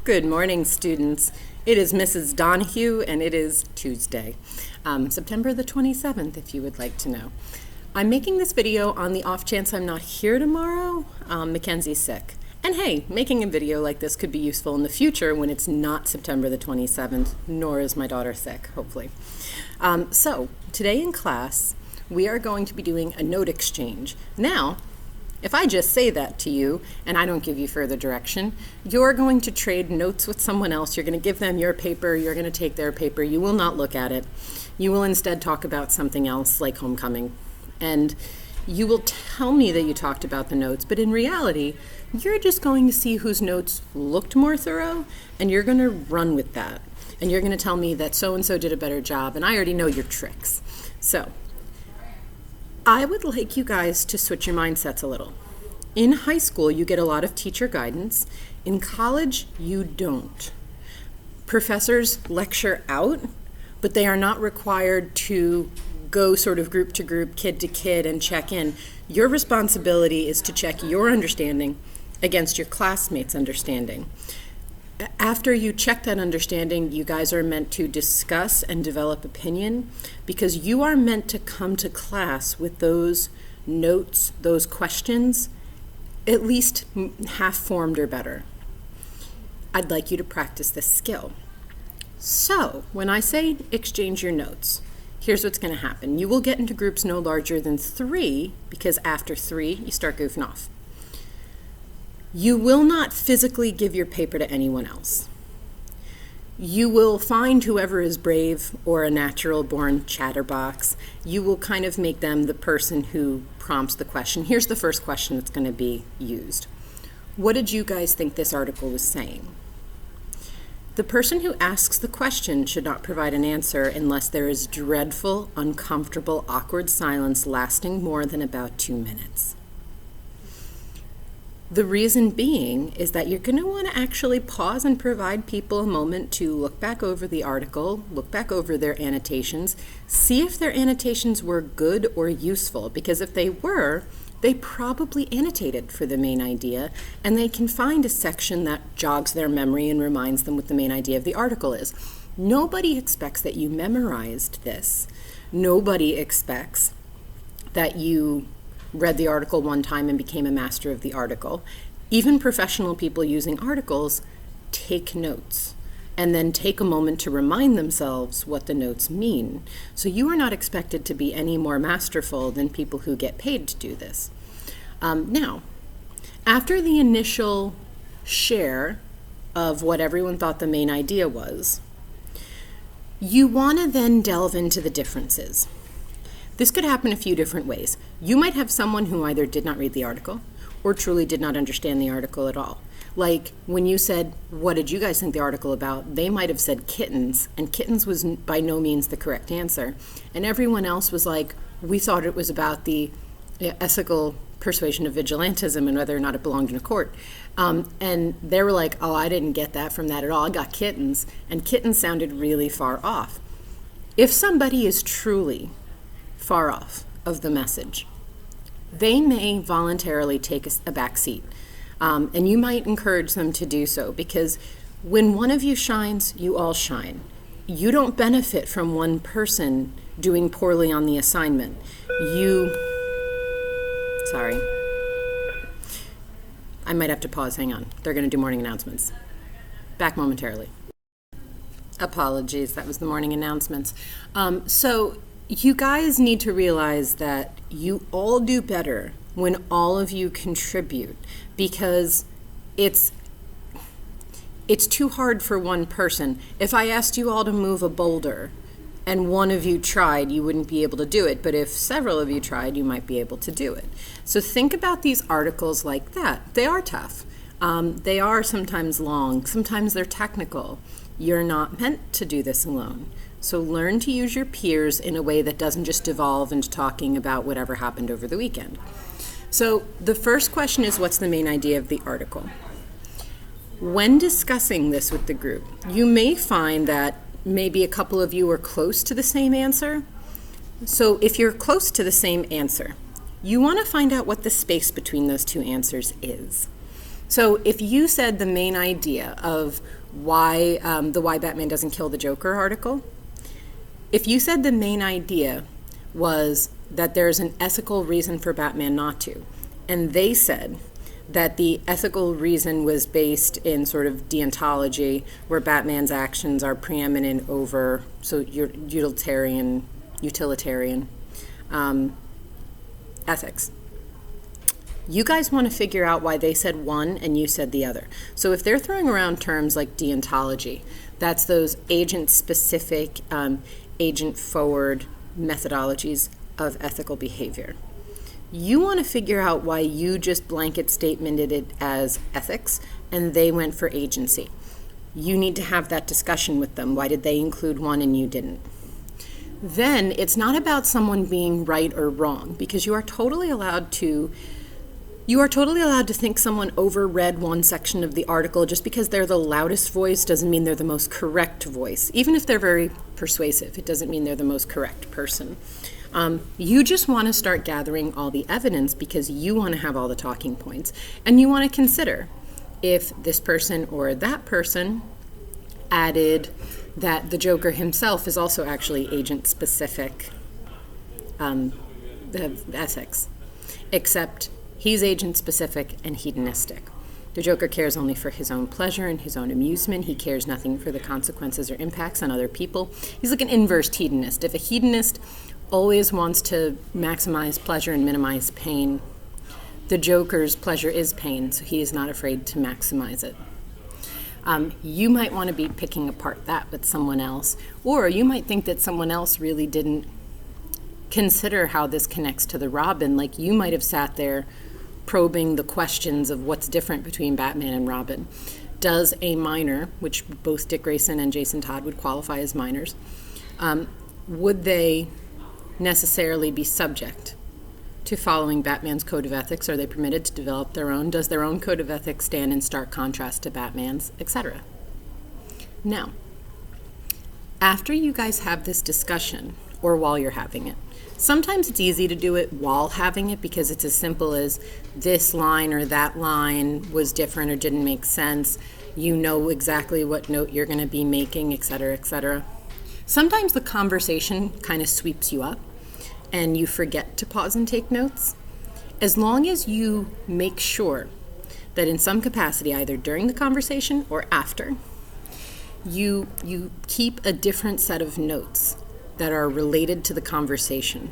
Good morning, students. It is Mrs. Donahue, and it is Tuesday, September the 27th, if you would like to know. I'm making this video on the off chance I'm not here tomorrow. Mackenzie's sick. And hey, making a video like this could be useful in the future when it's not September the 27th, nor is my daughter sick, hopefully. So, today in class, we are going to be doing a note exchange. Now, if I just say that to you and I don't give you further direction, you're going to trade notes with someone else. You're going to give them your paper. You're going to take their paper. You will not look at it. You will instead talk about something else like homecoming. And you will tell me that you talked about the notes, but in reality, you're just going to see whose notes looked more thorough, and you're going to run with that. And you're going to tell me that so-and-so did a better job, and I already know your tricks. So, I would like you guys to switch your mindsets a little. In high school, you get a lot of teacher guidance. In college, you don't. Professors lecture out, but they are not required to go sort of group to group, kid to kid, and check in. Your responsibility is to check your understanding against your classmates' understanding. After you check that understanding, you guys are meant to discuss and develop opinion, because you are meant to come to class with those notes, those questions, at least half formed or better. I'd like you to practice this skill. So, when I say exchange your notes, here's what's going to happen. You will get into groups no larger than 3, because after 3, you start goofing off. You will not physically give your paper to anyone else. You will find whoever is brave or a natural-born chatterbox. You will kind of make them the person who prompts the question. Here's the first question that's going to be used. What did you guys think this article was saying? The person who asks the question should not provide an answer unless there is dreadful, uncomfortable, awkward silence lasting more than about 2 minutes. The reason being is that you're going to want to actually pause and provide people a moment to look back over the article, look back over their annotations, see if their annotations were good or useful, because if they were, they probably annotated for the main idea, and they can find a section that jogs their memory and reminds them what the main idea of the article is. Nobody expects that you memorized this. Nobody expects that you read the article one time and became a master of the article. Even professional people using articles take notes and then take a moment to remind themselves what the notes mean. So you are not expected to be any more masterful than people who get paid to do this. Now, after the initial share of what everyone thought the main idea was, you want to then delve into the differences. This could happen a few different ways. You might have someone who either did not read the article or truly did not understand the article at all. Like when you said, what did you guys think the article about? They might have said kittens, and kittens was by no means the correct answer. And everyone else was like, we thought it was about the ethical persuasion of vigilantism and whether or not it belonged in a court. And they were like, oh, I didn't get that from that at all. I got kittens. And kittens sounded really far off. If somebody is truly far off of the message, they may voluntarily take a back seat. And you might encourage them to do so, because when one of you shines, you all shine. You don't benefit from one person doing poorly on the assignment. Sorry. I might have to pause, hang on. They're going to do morning announcements. Back momentarily. Apologies, that was the morning announcements. So you guys need to realize that you all do better when all of you contribute, because it's too hard for one person. If I asked you all to move a boulder and one of you tried, you wouldn't be able to do it. But if several of you tried, you might be able to do it. So think about these articles like that. They are tough. They are sometimes long. Sometimes they're technical. You're not meant to do this alone. So learn to use your peers in a way that doesn't just devolve into talking about whatever happened over the weekend. So the first question is, what's the main idea of the article? When discussing this with the group, you may find that maybe a couple of you are close to the same answer. So if you're close to the same answer, you want to find out what the space between those two answers is. So if you said the main idea of why the Why Batman Doesn't Kill the Joker article, if you said the main idea was that there's an ethical reason for Batman not to, and they said that the ethical reason was based in sort of deontology, where Batman's actions are preeminent over utilitarian ethics. You guys want to figure out why they said one and you said the other. So if they're throwing around terms like deontology, that's those agent-specific, agent-forward methodologies of ethical behavior. You want to figure out why you just blanket statemented it as ethics and they went for agency. You need to have that discussion with them. Why did they include one and you didn't? Then it's not about someone being right or wrong, because you are totally allowed to think someone overread one section of the article. Just because they're the loudest voice doesn't mean they're the most correct voice. Even if they're very persuasive, it doesn't mean they're the most correct person. You just want to start gathering all the evidence because you want to have all the talking points. And you want to consider if this person or that person added that the Joker himself is also actually agent-specific ethics, except he's agent-specific and hedonistic. The Joker cares only for his own pleasure and his own amusement. He cares nothing for the consequences or impacts on other people. He's like an inverse hedonist. If a hedonist always wants to maximize pleasure and minimize pain, the Joker's pleasure is pain, so he is not afraid to maximize it. You might want to be picking apart that with someone else, or you might think that someone else really didn't consider how this connects to the Robin. Like, you might have sat there probing the questions of what's different between Batman and Robin. Does a minor, which both Dick Grayson and Jason Todd would qualify as minors, would they necessarily be subject to following Batman's code of ethics? Are they permitted to develop their own? Does their own code of ethics stand in stark contrast to Batman's, etc.? Now, after you guys have this discussion, or while you're having it, sometimes it's easy to do it while having it because it's as simple as this line or that line was different or didn't make sense. You know exactly what note you're going to be making, etc., etc. Sometimes the conversation kind of sweeps you up and you forget to pause and take notes. As long as you make sure that in some capacity, either during the conversation or after, you keep a different set of notes that are related to the conversation.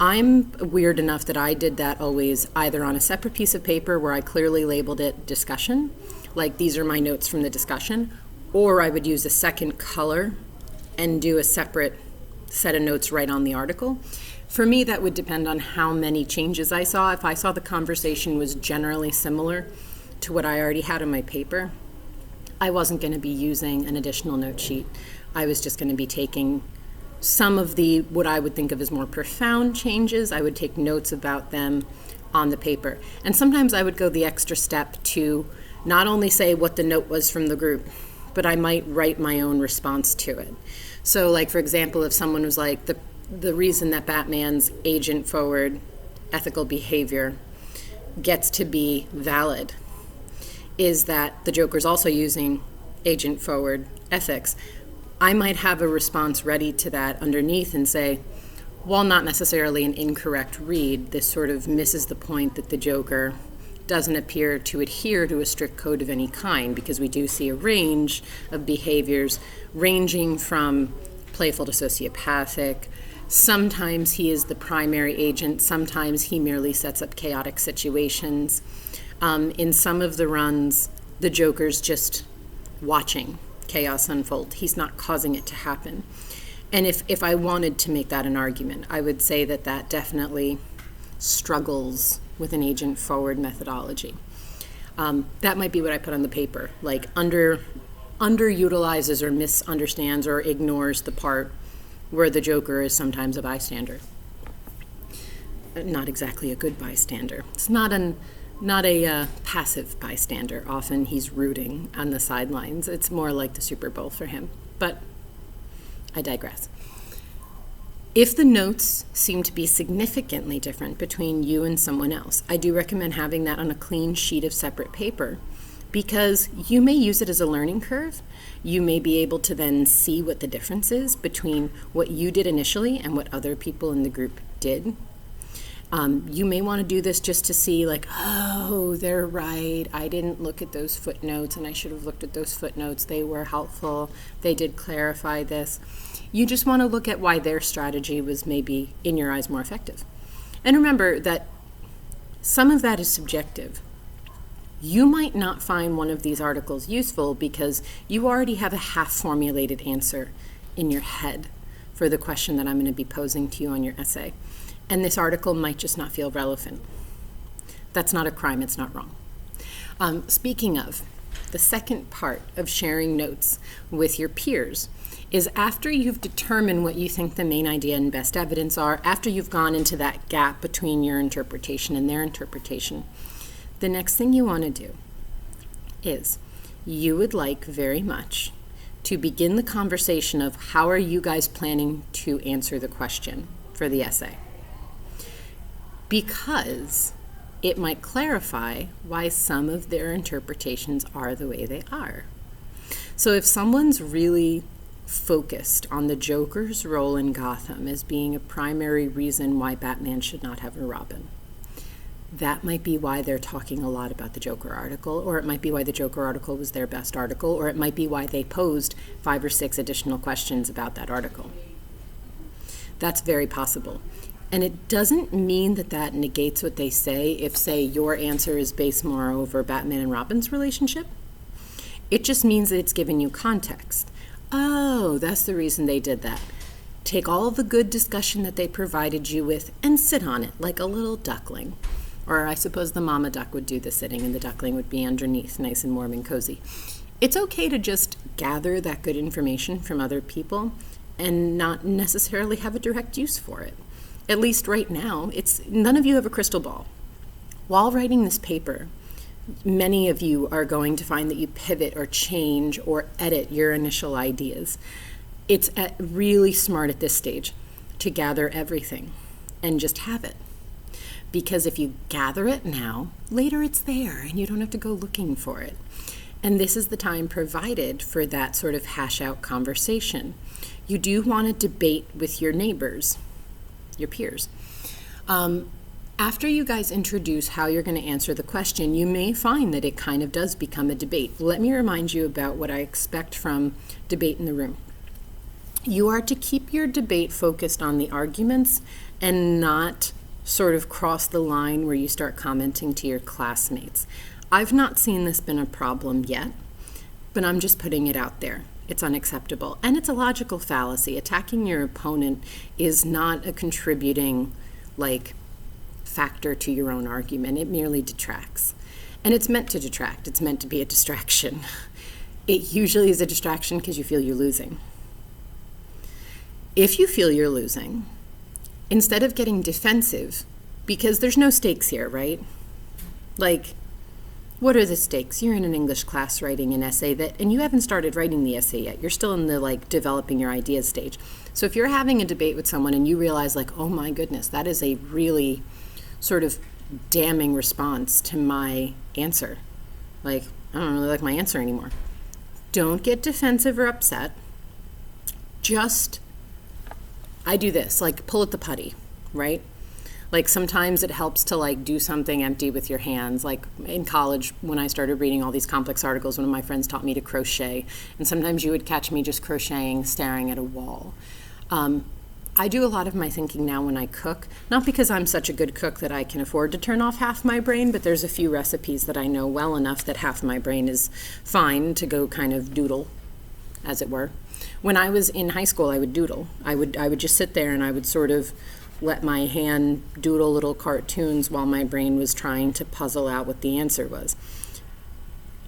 I'm weird enough that I did that always either on a separate piece of paper where I clearly labeled it discussion, like these are my notes from the discussion, or I would use a second color and do a separate set of notes right on the article. For me, that would depend on how many changes I saw. If I saw the conversation was generally similar to what I already had on my paper, I wasn't going to be using an additional note sheet. I was just going to be taking some of the, what I would think of as more profound changes. I would take notes about them on the paper. And sometimes I would go the extra step to not only say what the note was from the group, but I might write my own response to it. So, like, for example, if someone was like, the reason that Batman's agent-forward ethical behavior gets to be valid is that the Joker's also using agent-forward ethics, I might have a response ready to that underneath and say, while not necessarily an incorrect read, this sort of misses the point that the Joker doesn't appear to adhere to a strict code of any kind, because we do see a range of behaviors ranging from playful to sociopathic. Sometimes he is the primary agent, sometimes he merely sets up chaotic situations. In some of the runs, the Joker's just watching chaos unfold. He's not causing it to happen. And if I wanted to make that an argument, I would say that that definitely struggles with an agent-forward methodology. That might be what I put on the paper, like underutilizes or misunderstands or ignores the part where the Joker is sometimes a bystander. Not exactly a good bystander. It's not a passive bystander. Often he's rooting on the sidelines. It's more like the Super Bowl for him. But I digress. If the notes seem to be significantly different between you and someone else, I do recommend having that on a clean sheet of separate paper, because you may use it as a learning curve. You may be able to then see what the difference is between what you did initially and what other people in the group did. You may want to do this just to see, like, oh, they're right. I didn't look at those footnotes, and I should have looked at those footnotes. They were helpful. They did clarify this. You just want to look at why their strategy was maybe, in your eyes, more effective. And remember that some of that is subjective. You might not find one of these articles useful because you already have a half-formulated answer in your head for the question that I'm going to be posing to you on your essay. And this article might just not feel relevant. That's not a crime, it's not wrong. Speaking of, the second part of sharing notes with your peers is after you've determined what you think the main idea and best evidence are, after you've gone into that gap between your interpretation and their interpretation, the next thing you want to do is you would like very much to begin the conversation of how are you guys planning to answer the question for the essay. Because it might clarify why some of their interpretations are the way they are. So if someone's really focused on the Joker's role in Gotham as being a primary reason why Batman should not have a Robin, that might be why they're talking a lot about the Joker article, or it might be why the Joker article was their best article, or it might be why they posed 5 or 6 additional questions about that article. That's very possible. And it doesn't mean that that negates what they say if, say, your answer is based more over Batman and Robin's relationship. It just means that it's giving you context. Oh, that's the reason they did that. Take all of the good discussion that they provided you with and sit on it like a little duckling. Or I suppose the mama duck would do the sitting and the duckling would be underneath, nice and warm and cozy. It's okay to just gather that good information from other people and not necessarily have a direct use for it. At least right now, none of you have a crystal ball. While writing this paper, many of you are going to find that you pivot or change or edit your initial ideas. It's really smart at this stage to gather everything and just have it. Because if you gather it now, later it's there and you don't have to go looking for it. And this is the time provided for that sort of hash out conversation. You do want to debate with your neighbors, your peers. After you guys introduce how you're going to answer the question, you may find that it kind of does become a debate. Let me remind you about what I expect from debate in the room. You are to keep your debate focused on the arguments and not sort of cross the line where you start commenting to your classmates. I've not seen this been a problem yet, but I'm just putting it out there. It's unacceptable. And it's a logical fallacy. Attacking your opponent is not a contributing, factor to your own argument. It merely detracts. And it's meant to detract. It's meant to be a distraction. It usually is a distraction because you feel you're losing. If you feel you're losing, instead of getting defensive, because there's no stakes here, right? What are the stakes? You're in an English class writing an essay and you haven't started writing the essay yet. You're still in the developing your ideas stage. So if you're having a debate with someone and you realize oh my goodness, that is a really sort of damning response to my answer. I don't really like my answer anymore. Don't get defensive or upset. I do this, pull at the putty, right? Sometimes it helps to do something empty with your hands. In college, when I started reading all these complex articles, one of my friends taught me to crochet. And sometimes you would catch me just crocheting, staring at a wall. I do a lot of my thinking now when I cook, not because I'm such a good cook that I can afford to turn off half my brain, but there's a few recipes that I know well enough that half my brain is fine to go kind of doodle, as it were. When I was in high school, I would doodle. I would just sit there and I would sort of let my hand doodle little cartoons while my brain was trying to puzzle out what the answer was.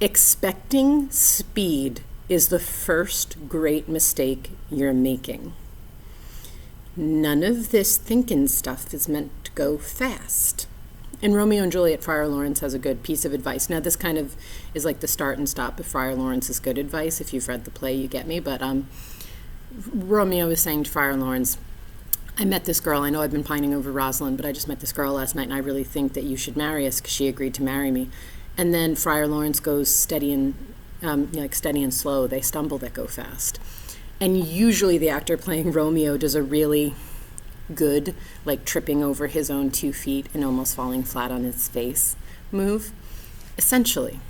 Expecting speed is the first great mistake you're making. None of this thinking stuff is meant to go fast. In Romeo and Juliet, Friar Lawrence has a good piece of advice. Now, this kind of is like the start and stop of Friar Lawrence's good advice. If you've read the play, you get me. But Romeo is saying to Friar Lawrence, I met this girl. I know I've been pining over Rosalind, but I just met this girl last night, and I really think that you should marry us because she agreed to marry me. And then Friar Lawrence goes steady and like steady and slow. They stumble that go fast. And usually the actor playing Romeo does a really good, like tripping over his own 2 feet and almost falling flat on his face move. Essentially,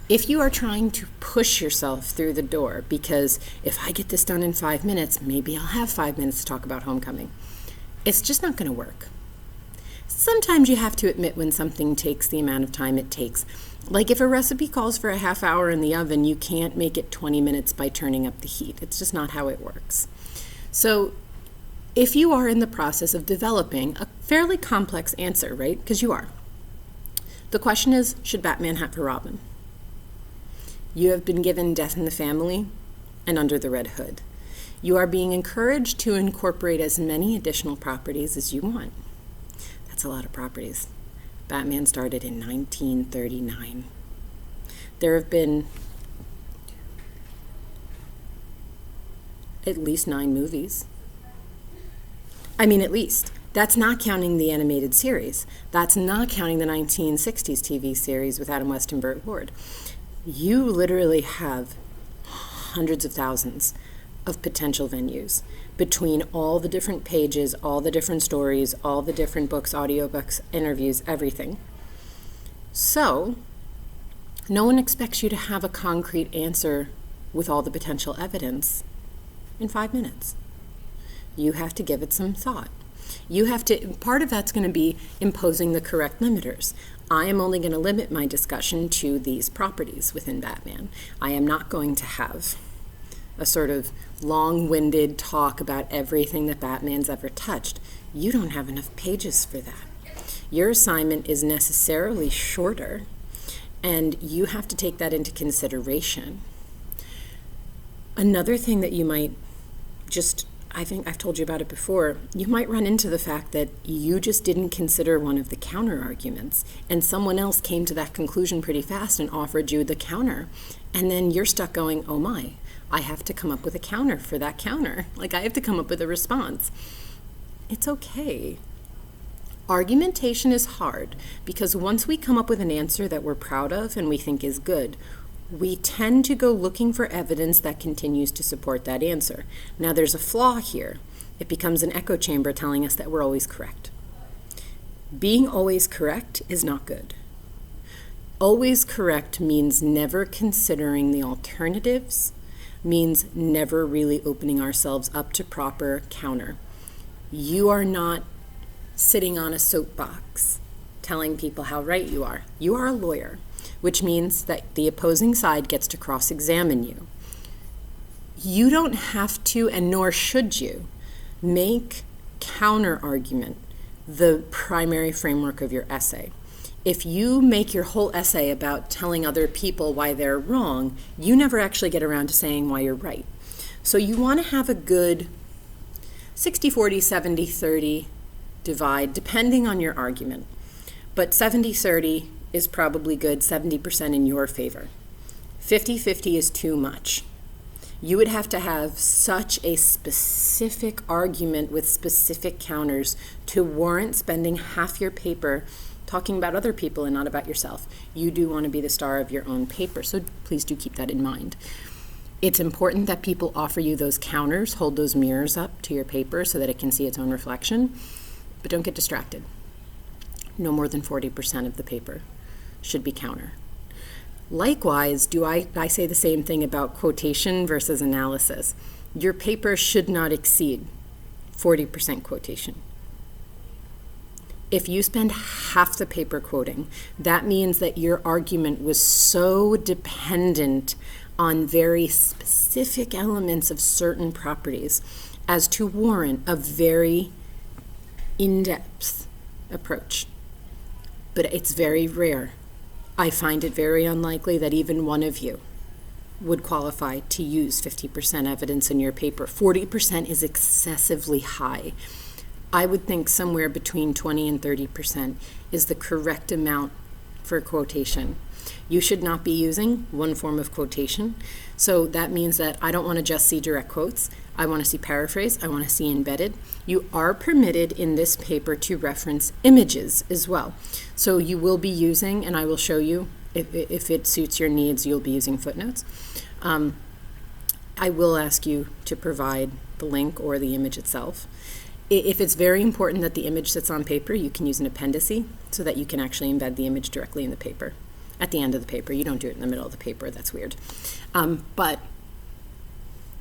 if you are trying to push yourself through the door because if I get this done in 5 minutes, maybe I'll have 5 minutes to talk about Homecoming, it's just not going to work. Sometimes you have to admit when something takes the amount of time it takes. Like if a recipe calls for a half hour in the oven, you can't make it 20 minutes by turning up the heat. It's just not how it works. So if you are in the process of developing a fairly complex answer, right? Because you are. The question is, should Batman have a Robin? You have been given Death in the Family and Under the Red Hood. You are being encouraged to incorporate as many additional properties as you want. That's a lot of properties. Batman started in 1939. There have been at least 9 movies. I mean, at least. That's not counting the animated series. That's not counting the 1960s TV series with Adam West and Burt Ward. You literally have hundreds of thousands of potential venues between all the different pages, all the different stories, all the different books, audiobooks, interviews, everything. So, no one expects you to have a concrete answer with all the potential evidence in 5 minutes. You have to give it some thought. You have to, part of that's going to be imposing the correct limiters. I am only going to limit my discussion to these properties within Batman. I am not going to have a sort of long-winded talk about everything that Batman's ever touched. You don't have enough pages for that. Your assignment is necessarily shorter, and you have to take that into consideration. Another thing that you might just, I think I've told you about it before, you might run into the fact that you just didn't consider one of the counter arguments, and someone else came to that conclusion pretty fast and offered you the counter, and then you're stuck going, oh my, I have to come up with a counter for that counter. Like I have to come up with a response. It's okay. Argumentation is hard because once we come up with an answer that we're proud of and we think is good, we tend to go looking for evidence that continues to support that answer. Now there's a flaw here. It becomes an echo chamber telling us that we're always correct. Being always correct is not good. Always correct means never considering the alternatives, means never really opening ourselves up to proper counter. You are not sitting on a soapbox telling people how right you are. You are a lawyer, which means that the opposing side gets to cross-examine you. You don't have to, and nor should you, make counter-argument the primary framework of your essay. If you make your whole essay about telling other people why they're wrong, you never actually get around to saying why you're right. So you want to have a good 60-40, 70-30 divide, depending on your argument. But 70-30 is probably good, 70% in your favor. 50-50 is too much. You would have to have such a specific argument with specific counters to warrant spending half your paper talking about other people and not about yourself. You do want to be the star of your own paper, so please do keep that in mind. It's important that people offer you those counters, hold those mirrors up to your paper so that it can see its own reflection, but don't get distracted. No more than 40% of the paper should be counter. Likewise, I say the same thing about quotation versus analysis. Your paper should not exceed 40% quotation. If you spend half the paper quoting, that means that your argument was so dependent on very specific elements of certain properties as to warrant a very in-depth approach. But it's very rare. I find it very unlikely that even one of you would qualify to use 50% evidence in your paper. 40% is excessively high. I would think somewhere between 20 and 30% is the correct amount for quotation. You should not be using one form of quotation. So that means that I don't want to just see direct quotes. I want to see paraphrase. I want to see embedded. You are permitted in this paper to reference images as well. So you will be using, and I will show you if it suits your needs, you'll be using footnotes. I will ask you to provide the link or the image itself. If it's very important that the image sits on paper, you can use an appendice so that you can actually embed the image directly in the paper. At the end of the paper, you don't do it in the middle of the paper, that's weird. But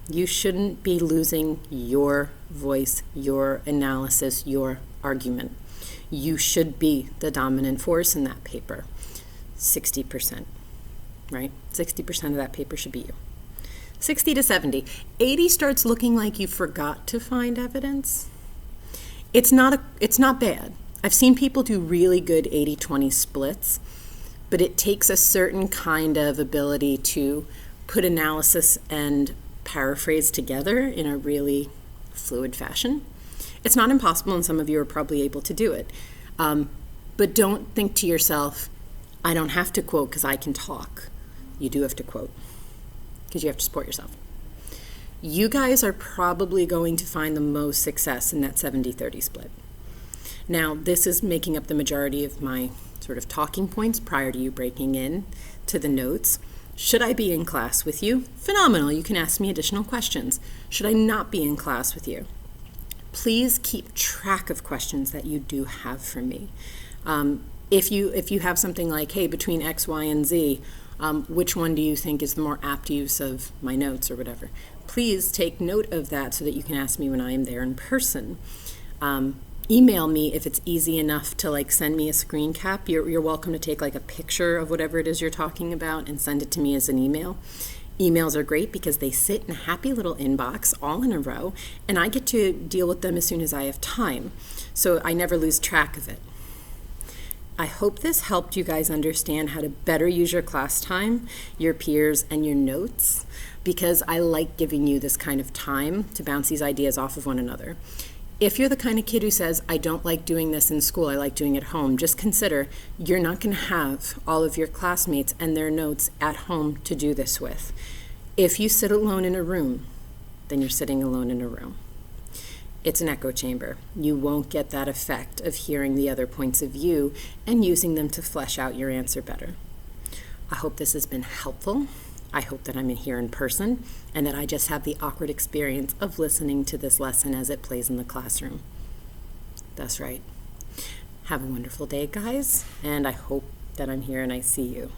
you shouldn't be losing your voice, your analysis, your argument. You should be the dominant force in that paper. 60%, right? 60% of that paper should be you. 60 to 70. 80 starts looking like you forgot to find evidence. It's not bad. I've seen people do really good 80-20 splits, but it takes a certain kind of ability to put analysis and paraphrase together in a really fluid fashion. It's not impossible, and some of you are probably able to do it. But don't think to yourself, I don't have to quote because I can talk. You do have to quote because you have to support yourself. You guys are probably going to find the most success in that 70-30 split. Now, this is making up the majority of my sort of talking points prior to you breaking in to the notes. Should I be in class with you? Phenomenal. You can ask me additional questions. Should I not be in class with you? Please keep track of questions that you do have for me. If you have something like, hey, between X, Y, and Z, which one do you think is the more apt use of my notes or whatever? Please take note of that so that you can ask me when I am there in person. Email me if it's easy enough to like send me a screen cap. You're welcome to take like a picture of whatever it is you're talking about and send it to me as an email. Emails are great because they sit in a happy little inbox all in a row, and I get to deal with them as soon as I have time. So I never lose track of it. I hope this helped you guys understand how to better use your class time, your peers, and your notes, because I like giving you this kind of time to bounce these ideas off of one another. If you're the kind of kid who says, I don't like doing this in school, I like doing it at home, just consider you're not going to have all of your classmates and their notes at home to do this with. If you sit alone in a room, then you're sitting alone in a room. It's an echo chamber. You won't get that effect of hearing the other points of view and using them to flesh out your answer better. I hope this has been helpful. I hope that I'm here in person and that I just have the awkward experience of listening to this lesson as it plays in the classroom. That's right. Have a wonderful day, guys, and I hope that I'm here and I see you.